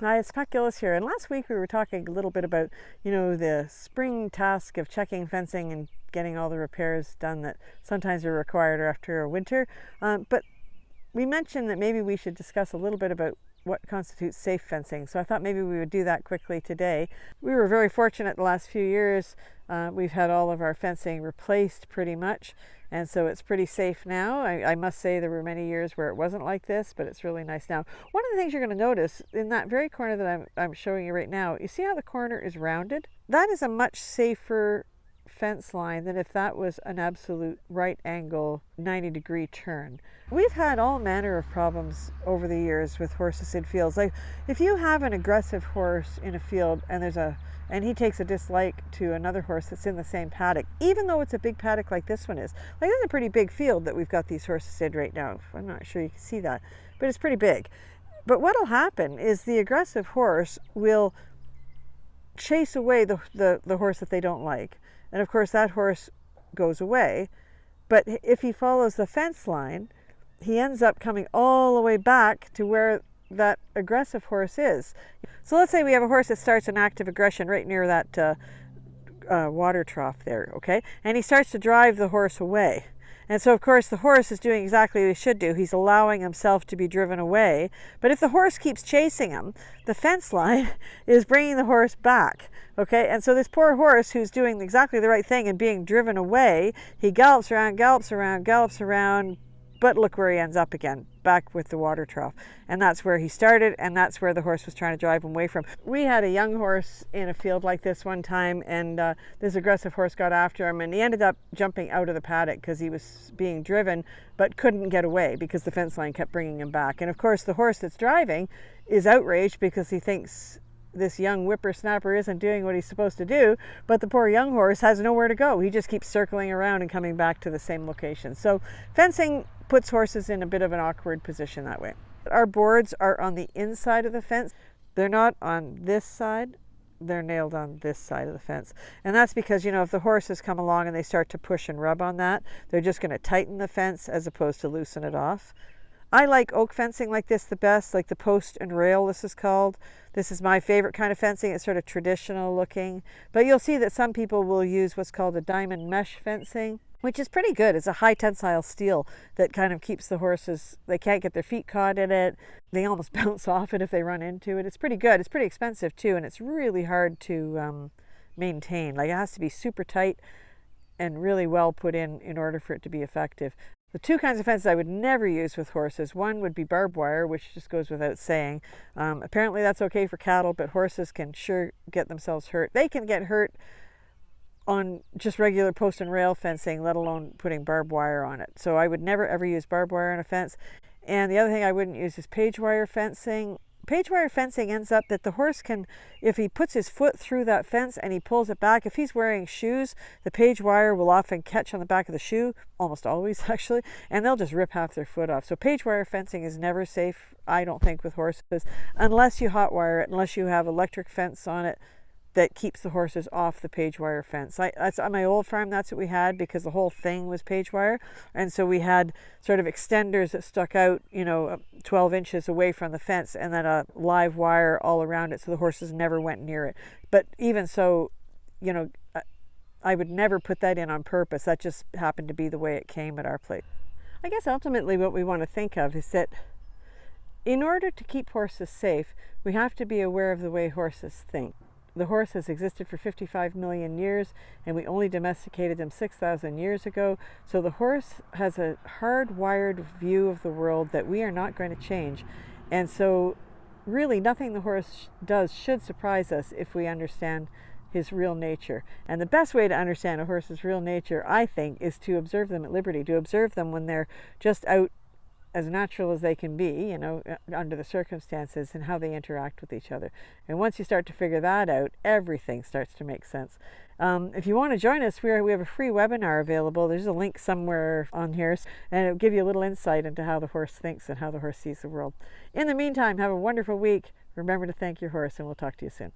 Hi, it's Pat Gillis here. And last week we were talking a little bit about, the spring task of checking fencing and getting all the repairs done that sometimes are required after a winter. But we mentioned that maybe we should discuss a little bit about what constitutes safe fencing. So I thought maybe we would do that quickly today. We were very fortunate the last few years. We've had all of our fencing replaced pretty much. And so it's pretty safe now. I must say there were many years where it wasn't like this, but it's really nice now. One of the things you're going to notice in that very corner that I'm showing you right now, you see how the corner is rounded? That is a much safer fence line than if that was an absolute right angle 90-degree turn. We've had all manner of problems over the years with horses in fields. Like if you have an aggressive horse in a field and he takes a dislike to another horse that's in the same paddock, even though it's a big paddock like this one is. Like this is a pretty big field that we've got these horses in right now. I'm not sure you can see that, but it's pretty big. But what'll happen is the aggressive horse will chase away the horse that they don't like. And of course that horse goes away. But if he follows the fence line, he ends up coming all the way back to where that aggressive horse is. So let's say we have a horse that starts an active aggression right near that water trough there, okay? And he starts to drive the horse away. And so, of course, the horse is doing exactly what he should do. He's allowing himself to be driven away. But if the horse keeps chasing him, the fence line is bringing the horse back, okay? And so this poor horse who's doing exactly the right thing and being driven away, he gallops around, but look where he ends up again, back with the water trough. And that's where he started, and that's where the horse was trying to drive him away from. We had a young horse in a field like this one time, and this aggressive horse got after him, and he ended up jumping out of the paddock because he was being driven, but couldn't get away because the fence line kept bringing him back. And of course, the horse that's driving is outraged because he thinks this young whippersnapper isn't doing what he's supposed to do, but the poor young horse has nowhere to go. He just keeps circling around and coming back to the same location. So fencing puts horses in a bit of an awkward position that way. Our boards are on the inside of the fence. They're not on this side. They're nailed on this side of the fence. And that's because, if the horses come along and they start to push and rub on that, they're just going to tighten the fence as opposed to loosen it off. I like oak fencing like this the best, like the post and rail, this is called. This is my favorite kind of fencing. It's sort of traditional looking. But you'll see that some people will use what's called a diamond mesh fencing, which is pretty good. It's a high tensile steel that kind of keeps the horses, they can't get their feet caught in it. They almost bounce off it if they run into it. It's pretty good. It's pretty expensive too, and it's really hard to maintain. Like it has to be super tight and really well put in order for it to be effective. The two kinds of fences I would never use with horses. One would be barbed wire, which just goes without saying. Apparently that's okay for cattle, but horses can sure get themselves hurt. They can get hurt on just regular post and rail fencing, let alone putting barbed wire on it. So I would never ever use barbed wire on a fence. And the other thing I wouldn't use is page wire fencing. Page wire fencing ends up that the horse can, if he puts his foot through that fence and he pulls it back, if he's wearing shoes, the page wire will often catch on the back of the shoe, almost always actually, and they'll just rip half their foot off. So page wire fencing is never safe, I don't think, with horses, unless you hot wire it, unless you have electric fence on it that keeps the horses off the page wire fence. That's on my old farm, that's what we had, because the whole thing was page wire. And so we had sort of extenders that stuck out, 12 inches away from the fence, and then a live wire all around it so the horses never went near it. But even so, I would never put that in on purpose. That just happened to be the way it came at our place. I guess ultimately what we want to think of is that in order to keep horses safe, we have to be aware of the way horses think. The horse has existed for 55 million years, and we only domesticated them 6,000 years ago. So the horse has a hardwired view of the world that we are not going to change. And so really nothing the horse does should surprise us if we understand his real nature. And the best way to understand a horse's real nature, I think, is to observe them at liberty, to observe them when they're just out as natural as they can be, under the circumstances, and how they interact with each other. And once you start to figure that out, everything starts to make sense. If you want to join us, we have a free webinar available. There's a link somewhere on here, and it'll give you a little insight into how the horse thinks and how the horse sees the world. In the meantime, have a wonderful week. Remember to thank your horse, and we'll talk to you soon.